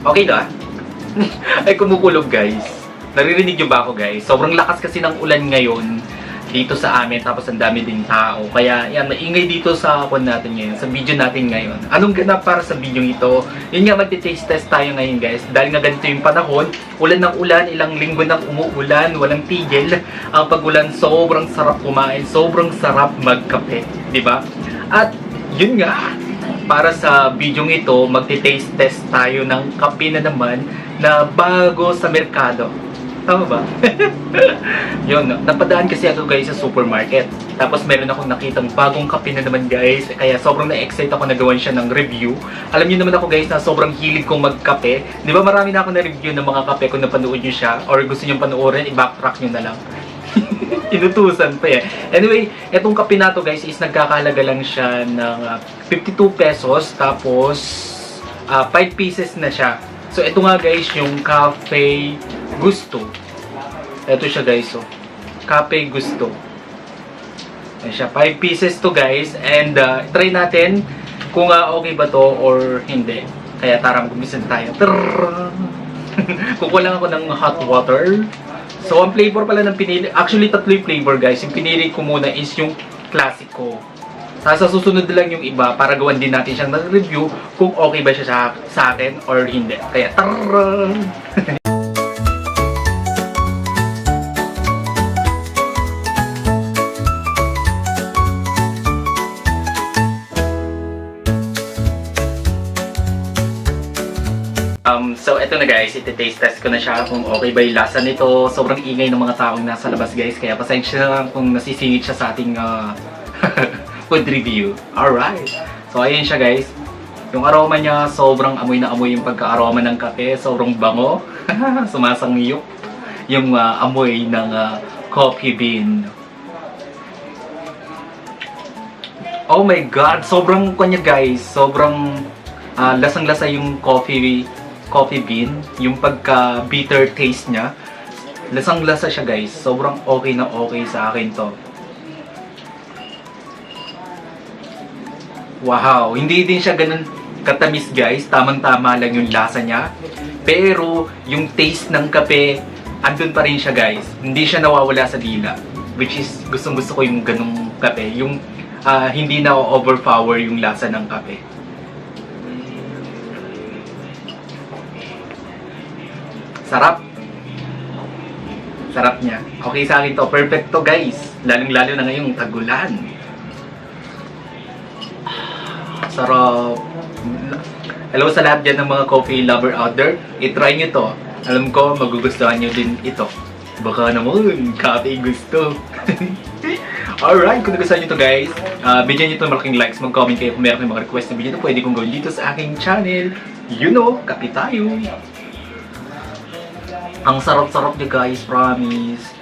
Okay na? Ay, kumukulog guys. Naririnig niyo ba ako guys? Sobrang lakas kasi ng ulan ngayon dito sa amin, tapos ang dami ding tao. Kaya yan, maingay dito sa natin ngayon, sa video natin ngayon. Anong ganap para sa video ito? Yun nga, magte-taste test tayo ngayon guys. Dahil nga ganito yung panahon, ulan ng ulan, ilang linggo nang umuulan, walang tigil. Ang pag-ulan, sobrang sarap kumain, sobrang sarap magkape, di ba? At yun nga, para sa video ito, magte-taste test tayo ng kape na naman na bago sa merkado. Tama ba? Yun, napadaan kasi ako guys sa supermarket. Tapos meron akong nakitang bagong kape na naman guys. Kaya sobrang na-excite ako na gawan siya ng review. Alam niyo naman ako guys na sobrang hilig kong magkape. Di ba marami na ako na-review ng mga kape kung napanood niyo siya. Or gusto niyo panoorin, i-backtrack niyo na lang. Inutusan pa eh. Anyway, etong kape na to guys is nagkakalaga lang siya ng 52 pesos. Tapos 5 pieces na siya. So ito nga guys yung Cafe Gusto. Ito siya guys, oh. Cafe Gusto. Ayan siya, 5 pieces to guys. And try natin kung okay ba to or hindi. Kaya tara, mag-umpisa tayo. Kukuha lang ako ng hot water. So ang flavor pala ng pinili, actually tatlo yung flavor guys. Yung pinili ko muna is yung classico. Sa susunod lang yung iba para gawan din natin siyang review kung okay ba siya sa akin or hindi. Kaya tara! So eto na guys, iti-taste test ko na siya kung okay ba yung lasa nito. Sobrang ingay ng mga taong nasa labas guys, kaya pasensya na lang kung nasisingit siya sa ating food review. Alright! So ayun siya guys. Yung aroma niya, sobrang amoy na amoy yung pagka-aroma ng kape. Sobrang bango. Sumasangyup yung amoy ng coffee bean. Oh my god! Sobrang kanya guys. Sobrang lasang-lasa yung coffee bean. Yung pagka-bitter taste niya. Lasang-lasa siya guys. Sobrang okay na okay sa akin to. Wow! Hindi din siya ganun katamis guys. Tamang-tama lang yung lasa niya. Pero yung taste ng kape, andun pa rin siya guys. Hindi siya nawawala sa dila. Which is, gustong-gusto ko yung ganung kape. Yung hindi na overpower yung lasa ng kape. Sarap. Sarap niya. Okay sa akin to. Perfect to guys. Lalong-lalo na ngayong tagulan. Sarap. Hello sa lahat dyan ng mga coffee lover out there. I-try nyo to. Alam ko, magugustuhan nyo din ito. Baka naman, Cafe Gusto. Alright, kung nagustuhan nyo to guys, bigyan nyo to malaking likes, mag-comment kayo kung meron kayong mga request na video na pwede kong gawin dito sa aking channel. You know, kape tayo. Ang sarap-sarap niya guys, promise.